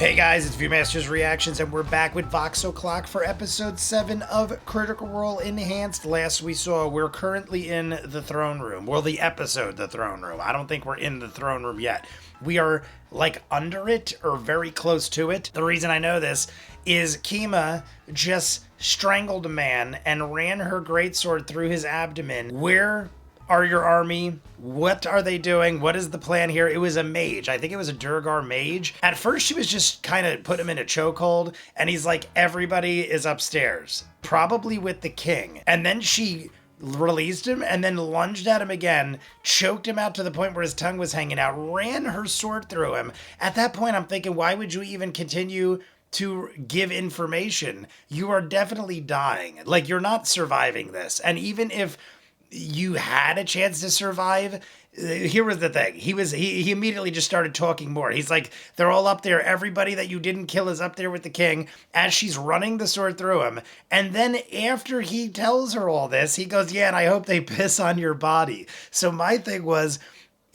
Hey guys, it's ViewMasters Reactions, and we're back with Vox O'Clock for episode 7 of Critical Role Enhanced. Last we saw, we're currently in the throne room. Well, the episode, the throne room. I don't think we're in the throne room yet. We are, like, under it, or very close to it. The reason I know this is Kima just strangled a man and ran her greatsword through his abdomen. Where are your army? What are they doing? What is the plan here? It was a mage. I think it was a Durgar mage. At first, she was just kind of put him in a chokehold, and he's like, everybody is upstairs, probably with the king. And then she released him and then lunged at him again, choked him out to the point where his tongue was hanging out, ran her sword through him. At that point, I'm thinking, why would you even continue to give information? You are definitely dying. Like, you're not surviving this. And even if you had a chance to survive, here was the thing. He immediately just started talking more. He's like, they're all up there. Everybody that you didn't kill is up there with the king, as she's running the sword through him. And then after he tells her all this, he goes, yeah, and I hope they piss on your body. So my thing was,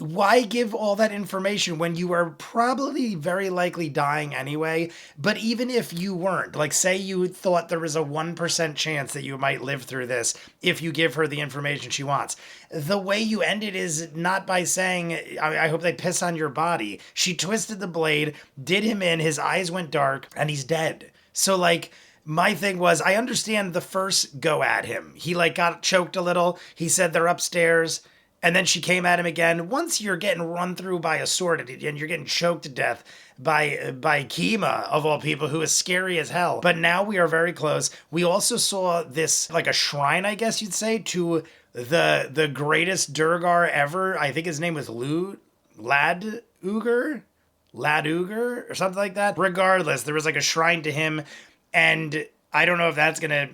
why give all that information when you are probably very likely dying anyway? But even if you weren't, like, say you thought there was a 1% chance that you might live through this if you give her the information she wants, the way you end it is not by saying, I hope they piss on your body. She twisted the blade, did him in, his eyes went dark, and he's dead. So, like, my thing was, I understand the first go at him. He, like, got choked a little. He said they're upstairs. And then she came at him again. Once you're getting run through by a sword and you're getting choked to death by Kima, of all people, who is scary as hell. But now we are very close. We also saw this, like a shrine, I guess you'd say, to the greatest Durgar ever. I think his name was Lad Uger, or something like that. Regardless, there was like a shrine to him. And I don't know if that's going to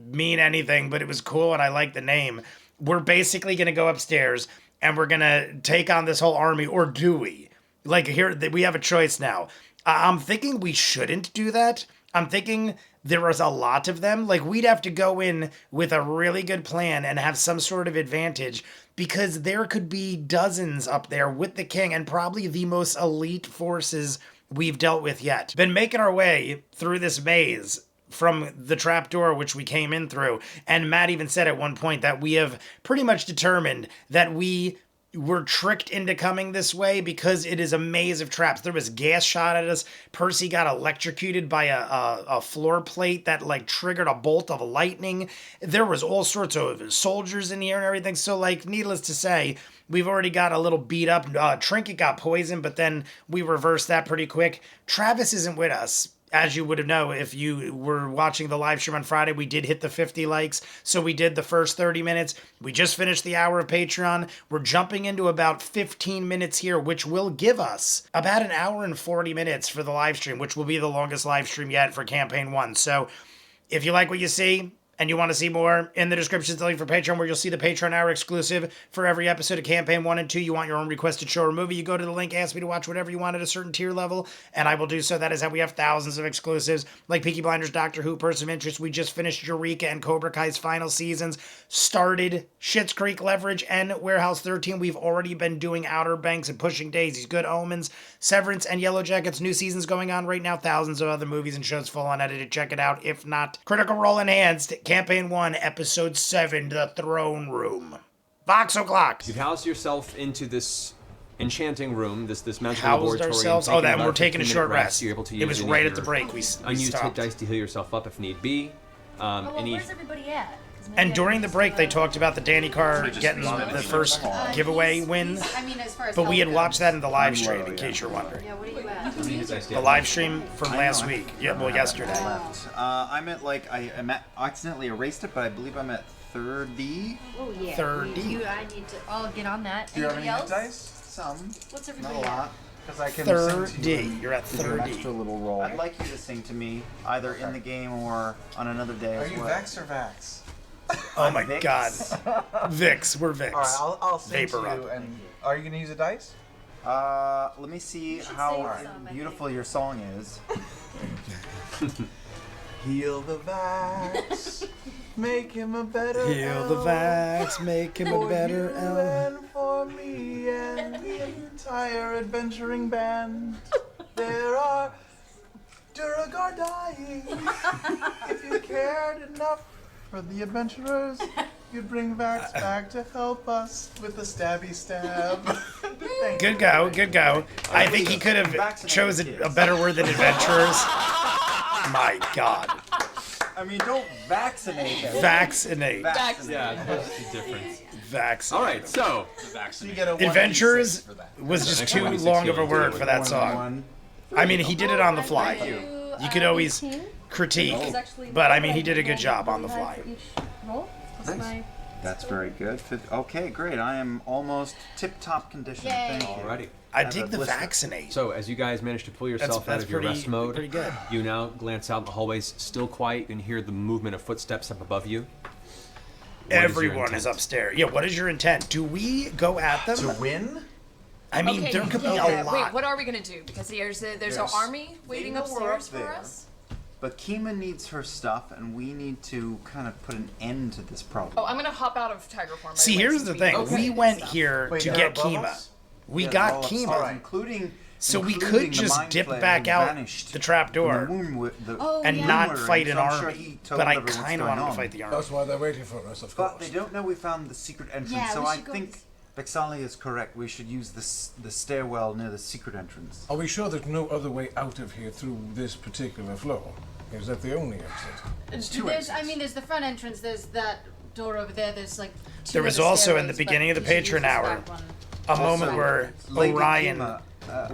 mean anything, but it was cool and I like the name. We're basically going to go upstairs and we're going to take on this whole army, or do we? Like, here, we have a choice now. I'm thinking we shouldn't do that. I'm thinking there is a lot of them. Like, we'd have to go in with a really good plan and have some sort of advantage, because there could be dozens up there with the king and probably the most elite forces we've dealt with yet. Been making our way through this maze from the trapdoor which we came in through. And Matt even said at one point that we have pretty much determined that we were tricked into coming this way because it is a maze of traps. There was gas shot at us. Percy got electrocuted by a floor plate that, like, triggered a bolt of lightning. There was all sorts of soldiers in here and everything. So, like, needless to say, we've already got a little beat up. Trinket got poisoned, but then we reversed that pretty quick. Travis isn't with us. As you would have known if you were watching the live stream on Friday, we did hit the 50 likes. So we did the first 30 minutes. We just finished the hour of Patreon. We're jumping into about 15 minutes here, which will give us about an hour and 40 minutes for the live stream, which will be the longest live stream yet for Campaign 1. So if you like what you see and you want to see more, in the description is the link for Patreon, where you'll see the Patreon hour exclusive for every episode of Campaign 1 and 2. You want your own requested show or movie, you go to the link, ask me to watch whatever you want at a certain tier level, and I will do so. That is how we have thousands of exclusives, like Peaky Blinders, Doctor Who, Person of Interest. We just finished Eureka and Cobra Kai's final seasons, started Schitt's Creek, Leverage, and Warehouse 13. We've already been doing Outer Banks and Pushing Daisies, Good Omens, Severance, and Yellow Jackets. New seasons going on right now. Thousands of other movies and shows full unedited. Check it out. If not, Critical Role Enhanced, Campaign 1, Episode 7, The Throne Room. Vox O'Clock. You've housed yourself into this enchanting room, this mental Housed laboratory. ourselves? Oh, then we're taking a short rest. You're able to use it was right at the break. We unused hit stopped. dice to heal yourself up if need be. Where's everybody at? And during the break, they talked about the Danny Carr getting the first giveaway win. But we had watched that in the live stream, in case you're wondering. Yeah, what are you at? The live stream from last week. Yeah, well, yesterday. I'm at, like, I'm at, accidentally erased it, but I believe I'm at 3D. Oh, yeah. 3D. I need to. I'll get on that. Do you have Anybody any else? dice? Some. What's Not everybody a at? lot. Because I can 3D. You're at An extra 3D. little roll. I'd like you to sing to me, either in the game or on another day Are as you well. Vex or Vax? Oh my Vix. god. Vix. We're Vix. Alright, I'll sing Vapor to you, up. and are you gonna use a dice? Let me see should how sing a song, I beautiful your song is. Heal the Vax, make him a better Heal the elf. Vax, make him a For better you elf. and for me and the entire adventuring band. There are Tug are dying. If you cared enough for the adventurers, you'd bring Vax back to help us with the stabby stab. Thank you. Good go, good go. I think he could have chosen a better word than adventurers. My God. I mean, don't vaccinate them. Vaccinate. Yeah, that's the difference. Vaccinate. All right, so You get a 1d6 Adventurers for that. was just Extra too 1d6 long of a healing word too. for that song. I mean, he did it on the fly. You could always critique, but I mean, he did a good job on the fly. Nice. That's very good. Okay, great. I am almost tip-top condition. Yay. Thank you. alrighty. I Have dig a the blister. vaccinate. So as you guys manage to pull yourself That's out of your pretty- rest mode, pretty good. you now glance out in the hallways, still quiet. You can hear the movement of footsteps up above you. What is your Everyone intent? is upstairs. Yeah, what is your intent? Do we go at them? To win? I mean, Okay, there could be yeah, a lot. Wait, what are we gonna do? Because there's an Yes. army waiting They know we're upstairs up for there. us. But Kima needs her stuff, and we need to kind of put an end to this problem. Oh, I'm gonna hop out of tiger form. right See, away here's since the we thing. both We did went stuff. here Wait, to they're get above Kima. us? We Yeah, got all Kima. upstairs, including. So we including could the just mind dip flayer back who out vanished the trap from door the womb with the- and yeah. not womb fight an so I'm sure army. he told But I everyone what's kind of going want to on. fight the army. That's why they're waiting for us, of But course. they don't know we found the secret entrance, Yeah, so we I should go think Vex'ahlia is correct. We should use the stairwell near the secret entrance. Are we sure there's no other way out of here through this particular floor? Is that the only exit? two There's exits. there's the front entrance. There's that door over there. There's like. Two There was other also in the stairways, beginning of but the you should use patron this hour back one. a moment Also, where Lady Orion Kima,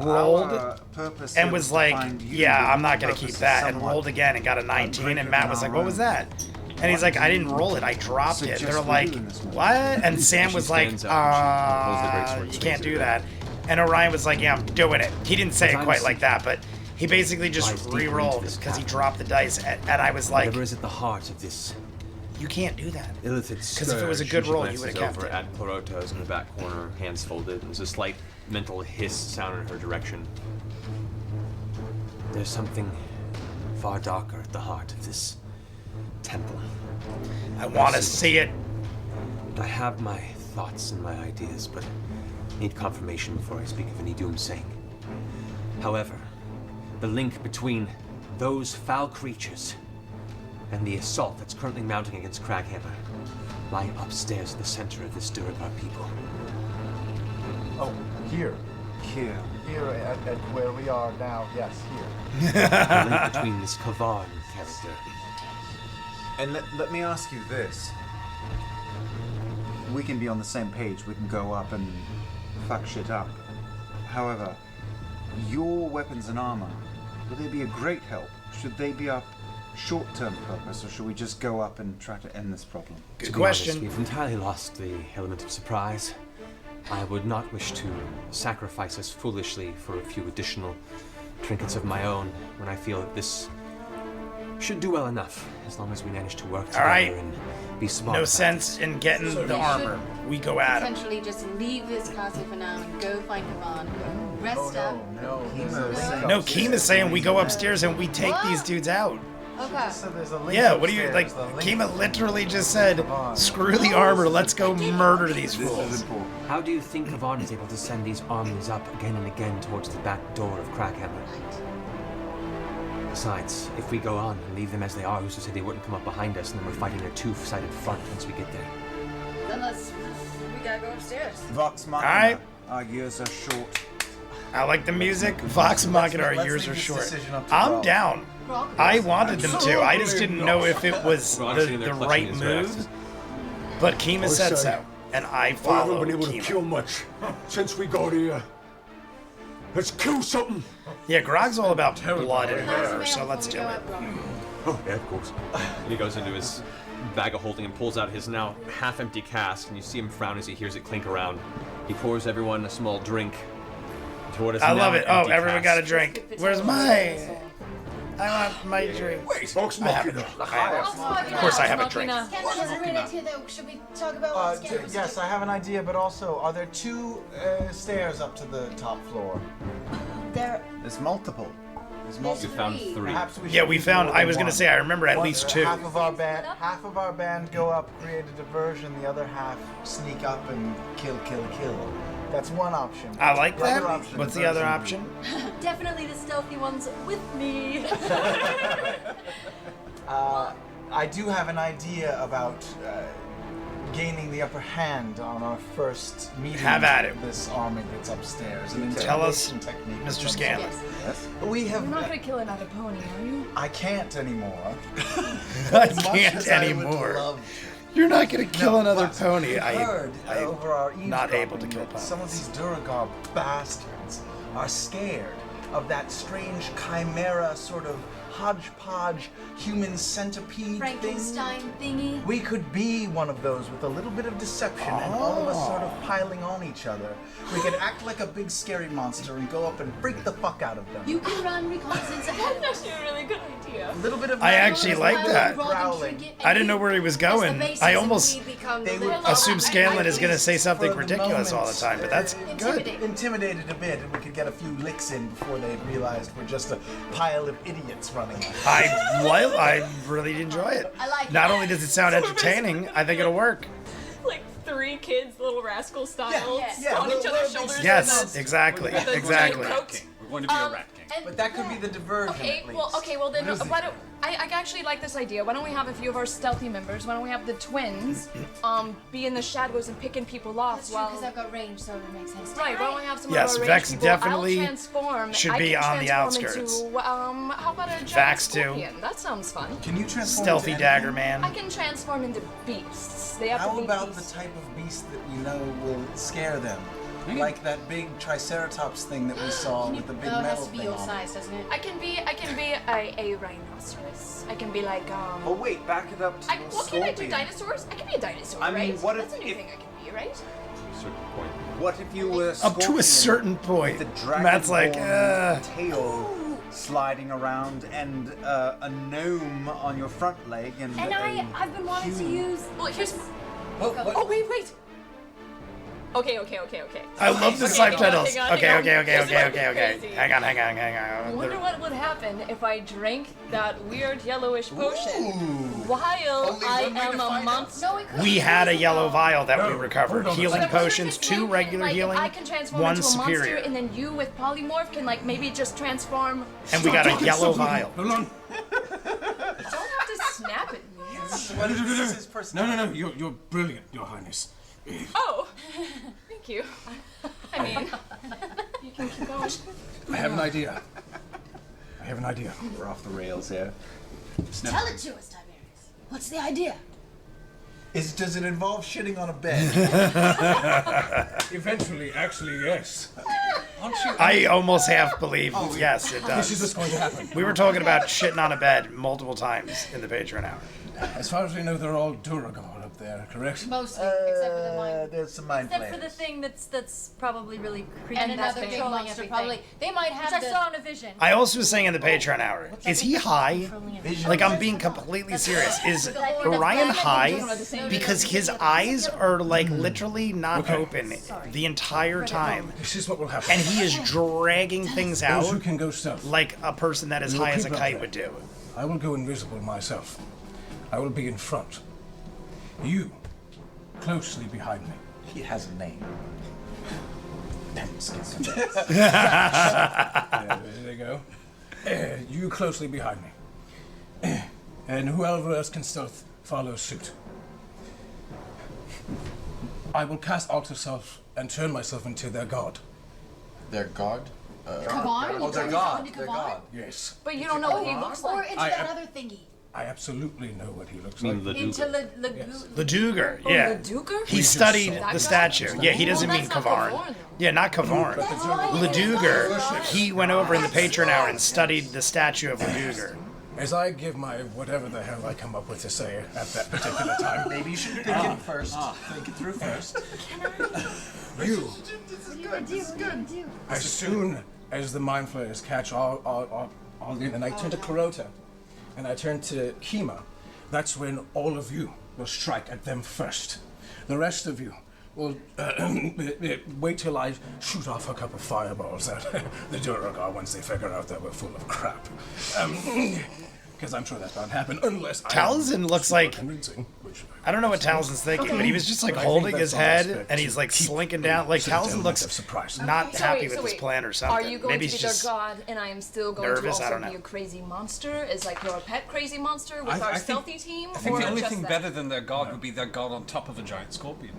rolled our purpose and here was to like, find you, yeah, but I'm not our going to purpose keep is that, and somewhat rolled again and got a 19, and greater Matt than was like, our what was own. that? And he's like, I didn't roll it, I dropped it. Suggest They're we like, do in this one. what? And Sam She was like, stands up and she holds the greatsword you and can't swings do it that. And Orion was like, yeah, I'm doing it. He didn't say it Sometimes- quite like that, but he basically just Lies deeper into re-rolled this because he path. dropped the dice, and I was like, Whatever is at the heart of this you can't do that. illithid 'Cause if it was a scourge, good she roll, you glances would've kept over it. at Clorotos in the back corner, hands folded. There's a slight mental hiss sound in her direction. There's something far darker at the heart of this temple. I want to see it. I have my thoughts and my ideas, but need confirmation before I speak of any doomsaying. However, the link between those foul creatures and the assault that's currently mounting against Craghammer lie upstairs at the center of this Duergar people. Oh, here. Here. Here at where we are now. Yes, here. The link between this Kavarn character. And let me ask you this. We can be on the same page. We can go up and fuck shit up. However, your weapons and armor, will they be a great help? Should they be our short-term purpose, or should we just go up and try to end this problem? Good To be honest, question. we've entirely lost the element of surprise. I would not wish to sacrifice us foolishly for a few additional trinkets of my own when I feel that this should do well enough, as long as we manage to work together right. and be smart. No about sense in getting the armor. We go at him. Potentially just leave this castle for now and go find Kavan. Rest up. No. Kima is saying- No, Keem is saying we go upstairs and we take these dudes out. Okay. So there's a link Yeah, what do you like? upstairs, the link- Keema literally just said, "Screw the armor, let's go murder these This is fools." important. How do you think Kavarn is able to send these armies up again and again towards the back door of Craghammer? Besides, if we go on and leave them as they are, who's to say they wouldn't come up behind us and then we're fighting a two-sided front once we get there? Then we gotta go upstairs. Vox Machina. Alright. Our years are short. I like the music. Vox Machina, our let's years leave are this short. decision up to I'm Rob. down. I wanted them to. I just didn't know if it was Ron's sitting the there clutching right his move. vest. But Keema said say, so, and I I haven't followed been able to kill Keema. much since we got here. Let's kill something. Yeah, Grog's all about blood and murder, so let's do it. Oh, yeah, of course. And he goes into his bag of holding and pulls out his now half-empty cask, and you see him frown as he hears it clink around. He pours everyone a small drink. To what is I now love an it. Oh, empty everyone got a cask. drink. Where's mine? I want my drink. Wait, Vox I have it. Machina. I have it. Of course I have a drink. Should we talk about Yes, I have an idea, but also, are there two stairs up to the top floor? There's multiple. There's You multiple. found three. Perhaps we Yeah, should we do found. more I than was gonna one. say I remember at least two. Half of our band go up, create a diversion. The other half sneak up and kill. That's one option. I like The other that. option What's is the other version option? Definitely the stealthy ones with me. I do have an idea about gaining the upper hand on our first meeting. Have at it. with this army that's upstairs. An Tell us, intimidation technique Mr. of some Scanlon. sort. Yes. We have. You're not gonna kill another pony, are you? I can't anymore. I As much can't as I would anymore. love You're not gonna kill No, another but pony. we I heard over our not able to eavesdropping kill that Some of ponies. these Duragar bastards are scared of that strange chimera sort of hodgepodge human centipede Frankenstein thing. thingy. We could be one of those with a little bit of deception and all of us sort of piling on each other. We could act like a big scary monster and go up and freak the fuck out of them. You can run reconnaissance ahead of That's us. actually a really good idea. A little bit of I magic, actually a like little that. bit of growling. I didn't know where he was going. I almost They would assume Scanlon is gonna say something for the ridiculous all the moment, time, but that's good. Intimidated a bit, and we could get a few licks in before they realized we're just a pile of idiots running. I really enjoy it. I like Not it. only does it sound entertaining, I think it'll work. Like 3 kids, little rascal style, yeah, on each little other's big shoulders. Yes, exactly, with the exactly. giant coat. We're going to be a rat king. And But that could be the diversion. Okay, at well, least. okay, well then, why don't I actually like this idea. Why don't we have a few of our stealthy members? Why don't we have the twins, be in the shadows and picking people off That's true, while. because I've got range, so it makes sense. Right, why don't we have some Yes, of our Vex ranged people? definitely I'll transform. should I be can on the transform outskirts. Into, how about a giant Vax too. scorpion? That sounds fun. Can you transform Stealthy into dagger anything? man. I can transform into beasts. They have How to be about beasts. the type of beast that we know will scare them? Like that big triceratops thing that we saw with the big Oh, it has metal to be thing your on it. size, doesn't it? I can be a rhinoceros. I can be like Oh wait, back it up to the Well, can I do scorpion. dinosaurs? I can be a dinosaur, I mean, right? what That's if- a new thing I can be, right? Certain point. What if you were Up to a certain point. The dragon Matt's like, tail sliding around and a gnome on your front leg and I've been wanting to use. Well, here's. What? Oh wait. Okay. I love the Okay, subtitles. hang on. Okay. This is crazy. Hang on. I wonder what would happen if I drank that weird yellowish potion while Only I one way to am a find monster. No, it could We had a yellow vial that we No, recovered. hold on a Healing second. potions, 2 regular like, healing, I can transform 1 into a superior. monster, and then you with polymorph can like maybe just transform. And we got a yellow vial. Hold on. Don't have to snap at me. What is his personality? No. You're brilliant, Your Highness. Oh, thank you. I mean, you can keep going. I have an idea. we're off the rails here. Tell it to us, Tiberius. What's the idea? Does it involve shitting on a bed? Eventually, actually, yes. Aren't you? I almost half believe, yes, it This is does. what's going to happen. We were talking about shitting on a bed multiple times in the Patreon hour. As far as we know, they're all Duragar up there, correct? Mostly, except for the mine. There's some mind Except for the players. thing that's probably really creepy. And another big controlling monster, everything. probably. They might have Which I the- saw in a vision. I also was saying in the Patreon hour, is he high? Vision. Like, I'm being completely serious. Is Orion high? Because his eyes are, like, literally not Okay. open the entire time. This is what will happen. And he is dragging things Those who out can go stealth. like a person that is We will high as a keep up kite there. would do. I will go invisible myself. I will be in front. You, closely behind me. He has a name. There you go. You closely behind me. And whoever else can stealth, follow suit. I will cast Alter Self and turn myself into their god. Their god? Kavarn? Oh, You their turn god. yourself into Their Kavarn? god. Yes. But you don't know what he looks Or like. into that other thingy. I absolutely know what he looks I mean, like. Into Laduga. The Duger, yeah. The Duker? He just studied saw the that statue. guy? Yeah, he doesn't Well, mean that's not Kavarn. Kavarn, though. Yeah, not Kavarn. Leduger, he went over in the Patreon hour and studied the statue of Leduger. As I give my whatever the hell I come up with to say at that particular time, Maybe you should think it first. Think it through first. you, as soon as the mind flayers catch all in, and I turn to Clarota, and I turn to Kima, that's when all of you will strike at them first. The rest of you will wait till I shoot off a couple of fireballs at the Duragar once they figure out that we're full of crap. Because I'm sure that's not happen unless I am Tal'dorei looks super like convincing, which I I don't know what Talzin's thinking, but he was just like But I think holding his that's our head aspect and he's to like keep slinking down. Like certain Talzin element looks of surprise. not happy with his plan or something. Are you going Maybe to he's be just their god, and I am still going nervous? to I also don't be know. a crazy monster? Is like your pet crazy monster with I our think- stealthy team? I think or the only just thing that? better than their god would be their god on top of a giant scorpion.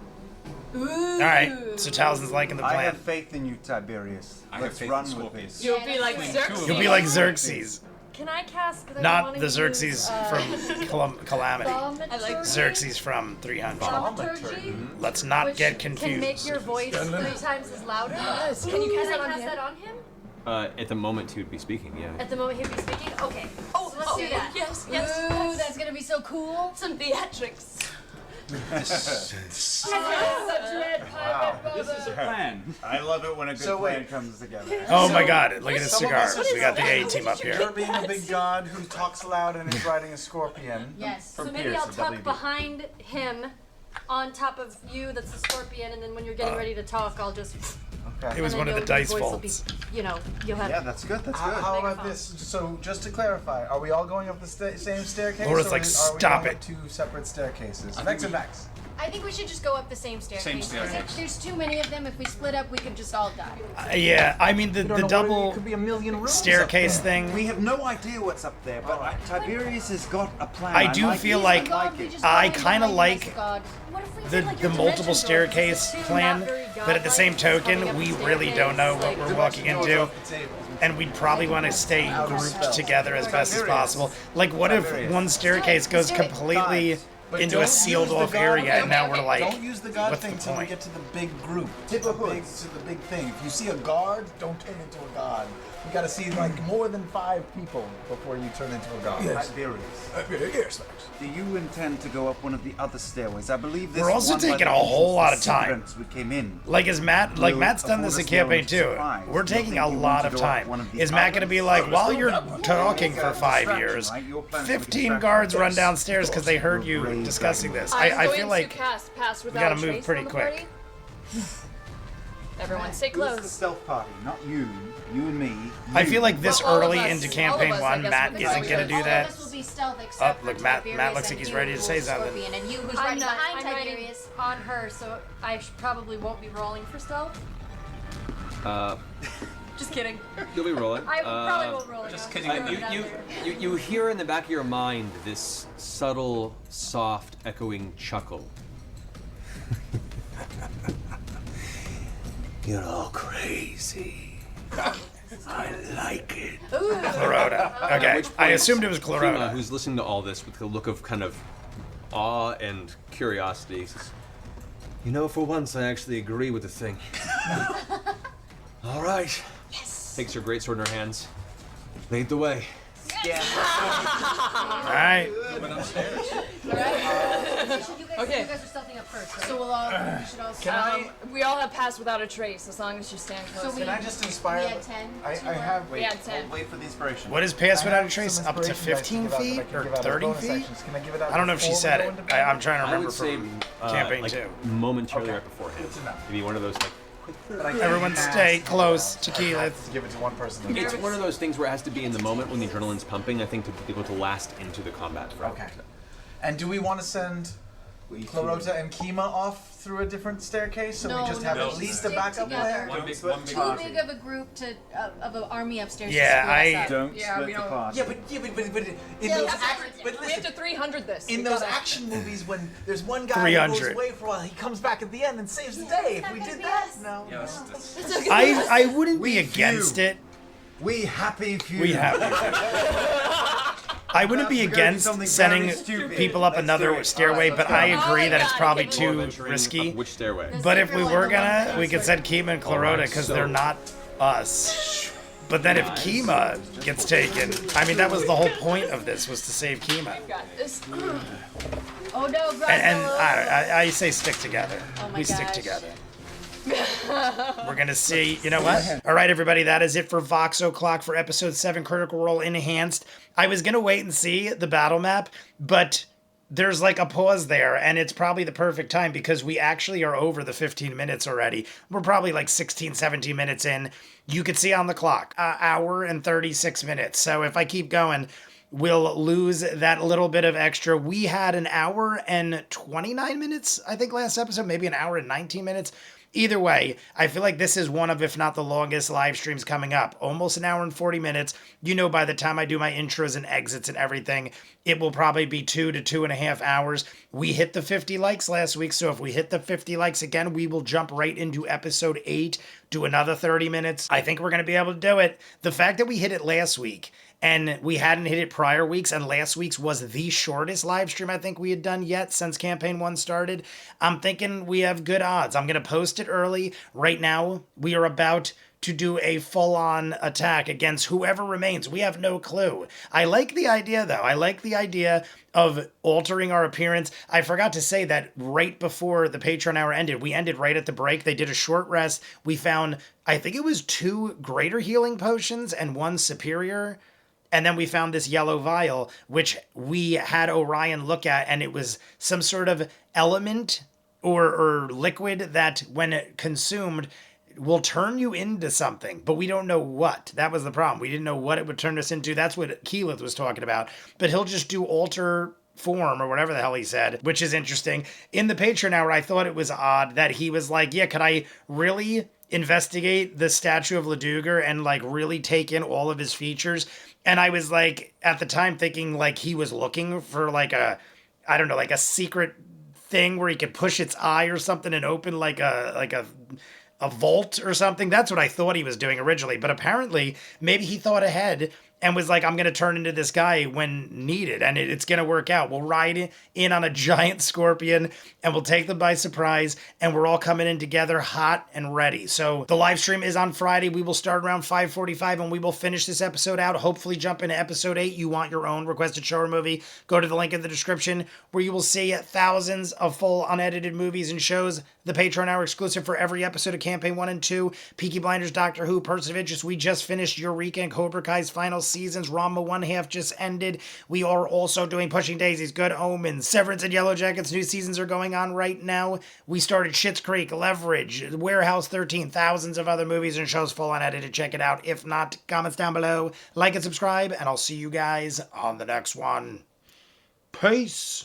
Ooh. all right. So Talzin's liking the I plan. have faith in you, Tiberius. I have Let's faith run in with scorpions. this. You'll be like Between Xerxes. two of You'll be like Xerxes, Can I cast? 'Cause I've been not wanting the to Xerxes use, from Calamity. I like Xerxes from 300. Thaumaturgy, Let's not which get can make confused. your voice 3 times as louder. Yes. Can you cast that on cast him? that on him? At the moment, he would be speaking, yeah. At the moment he'd be speaking? Okay. Oh, So let's do that. Yes, Ooh, that's gonna be so cool. Some theatrics. This is a plan. I love it when a good So plan wait. comes together. Oh my God! Look at his Some of us cigars. are We got the A just- team up You're here. being a big god who talks loud and is riding a scorpion. Yes. From So maybe Pierce I'll of tuck WB. behind him on top of you, that's the scorpion, and then when you're getting ready to talk, I'll just. Okay. It was and one then of the your dice voice will be, folds. you know, you'll have. Yeah, that's good. That's How, good. how about Megaphone. this? So, just to clarify, are we all going up the same staircase? Laura's or like, are we "Stop going it." up 2 separate staircases? I Vex think and Vex. I think we should just go up the same staircase. Same 'cause staircase. There's too many of them. If we split up, we could just all die. Yeah, I mean the double It could be a million rooms staircase up there. thing. We have no idea what's up there, but Tiberius has got a plan. I do feel it. like I like it. I kinda like God. What if we the did, like, the a multiple dimension door? staircase Two plan, not very but at the same godlike, coming token, up we the really don't know what staircase, we're walking Doors into, off the table. and we'd probably want to stay grouped together as best as possible. Like, what if one staircase goes completely But into don't a sealed use the off god area, thing. and now we're like, don't use the god what's thing the till we point? get to the big group. To the big thing. If you see a guard, don't turn into a god. You gotta see like more than 5 people before you turn into a god. Yes. Tiberius, Yes, Vex. do you intend to go up one of the other stairways? I believe this We're also one by taking the a whole entrance lot to of time. Severance we came in. Like, is Matt, like Matt's done this in afford us the campaign element of too. surprise. We're You taking think a you want lot to of go up time. one of the Is Matt going to be others? like, while you're talking for 5 Distraction, years, right? Your plan's like a 15 distraction. guards run Yes, downstairs of because they heard You're you brave discussing dragon. this? I'm I going feel like to cast Pass Without gotta a move Trace pretty on the quick. party. Everyone, stay Who's the close. stealth party? Not you. You and me. I You. feel like this Well, all of early us- into all campaign of us, I 1, guess, Matt would isn't probably going to do All that. of us will be stealth except look, for Matt Tiberius looks like and he's you ready to who say will something. Scorpion, and you who's I'm right not. behind I'm ready. Tiberius on her, so I probably won't be rolling for stealth. Just kidding. You'll be rolling. I probably won't roll. just enough. kidding. Just throwing it out there. You hear in the back of your mind this subtle, soft, echoing chuckle. You're all crazy. I like it. Clarota. At Okay, which I point, assumed it was Kima, Clarota. who's listening to all this with a look of kind of awe and curiosity, says, "You know, for once, I actually agree with the thing." All right. Yes. Takes her greatsword in her hands. Lead the way. All right. You guys Okay. are stealthing up first, right? So we'll all. We should all. We all have Pass Without a Trace as long as you stand close. So Can I just inspire? We had 10. I have. We had 10. Wait for the inspiration. What is pass I without a have trace? some Up to inspiration dice 15 give out that I feet can or give out as 30 bonus feet? actions. Can I give it out I don't know if she before we said go it. into battle? I'm trying to I remember would say from campaign like 2. momentarily Okay. right beforehand. Good to know. Maybe one of those like. But I can't Everyone cast stay it close. out. Tequila. I have to give it to one person. It's one of those things where it has to be in the moment when the adrenaline's pumping, I think, to be able to last into the combat. Okay. And do we want to send Clarota and Kima off through a different staircase so we just have at least a Stick backup together. plan? One big Too party. big of a group to of an army upstairs. Yeah, to split us up. Don't Yeah, split we the don't- party. Yeah, but in Yeah, those yeah. but We have listen, to 300 this. in We those gotta- action movies when there's one guy who 300. goes away for a while, he comes back at the end and saves the day. If we did that, no. Yeah, that's I wouldn't be We against few. it. We happy few. We have. I wouldn't be We're gonna do against something sending very stupid. people up Let's another do it. stairway, Alright, but let's I go. agree that it's probably More too venturing risky. up which stairway? But if we secret were one, the one gonna, with we the could send Kima and Clarota Alright, because so- they're not us. But then if Kima gets taken, I mean that was the whole point of this, was to save Kima. Got this. Oh no, And Grossello. I say stick together. Oh my We stick gosh. together. We're gonna see. You know what? All right, everybody. That is it for Vox O'Clock for episode 7, Critical Role Enhanced. I was gonna wait and see the battle map, but there's like a pause there, and it's probably the perfect time because we actually are over the 15 minutes already. We're probably like 16, 17 minutes in. You could see on the clock, hour and 36 minutes. So if I keep going, will lose that little bit of extra. We had an hour and 29 minutes, I think, last episode, maybe an hour and 19 minutes. Either way, I feel like this is one of, if not the longest live streams coming up. Almost an hour and 40 minutes. You know, by the time I do my intros and exits and everything, it will probably be 2 to 2.5 hours. We hit the 50 likes last week, so if we hit the 50 likes again, we will jump right into episode 8, do another 30 minutes. I think we're going to be able to do it. The fact that we hit it last week, and we hadn't hit it prior weeks, and last week's was the shortest live stream I think we had done yet since Campaign 1 started, I'm thinking we have good odds. I'm going to post it early. Right now, we are about to do a full-on attack against whoever remains. We have no clue. I like the idea, though. I like the idea of altering our appearance. I forgot to say that right before the Patreon hour ended, we ended right at the break. They did a short rest. We found, I think it was 2 greater healing potions and 1 superior. And then we found this yellow vial, which we had Orion look at, and it was some sort of element or liquid that, when consumed, will turn you into something. But we don't know what. That was the problem. We didn't know what it would turn us into. That's what Keyleth was talking about. But he'll just do alter form or whatever the hell he said, which is interesting. In the Patreon hour, I thought it was odd that he was like, yeah, could I really investigate the statue of Leduger and like really take in all of his features? And I was like, at the time, thinking like he was looking for like a, I don't know, like a secret thing where he could push its eye or something and open like a vault or something. That's what I thought he was doing originally. But apparently, maybe he thought ahead and was like, I'm going to turn into this guy when needed, and it's going to work out. We'll ride in on a giant scorpion, and we'll take them by surprise, and we're all coming in together hot and ready. So the live stream is on Friday. We will start around 5:45, and we will finish this episode out, hopefully jump into episode 8. You want your own requested show or movie, go to the link in the description, where you will see thousands of full unedited movies and shows. The Patreon hour exclusive for every episode of Campaign 1 and 2, Peaky Blinders, Doctor Who, Person of Interest. We just finished Eureka and Cobra Kai's final seasons. Rama 1/2 just ended. We are also doing Pushing Daisies, Good Omens, Severance, and Yellow Jackets. New seasons are going on right now. We started Schitt's Creek, Leverage, Warehouse 13, thousands of other movies and shows full unedited. Check it out. If not, comments down below, like and subscribe, and I'll see you guys on the next one. Peace.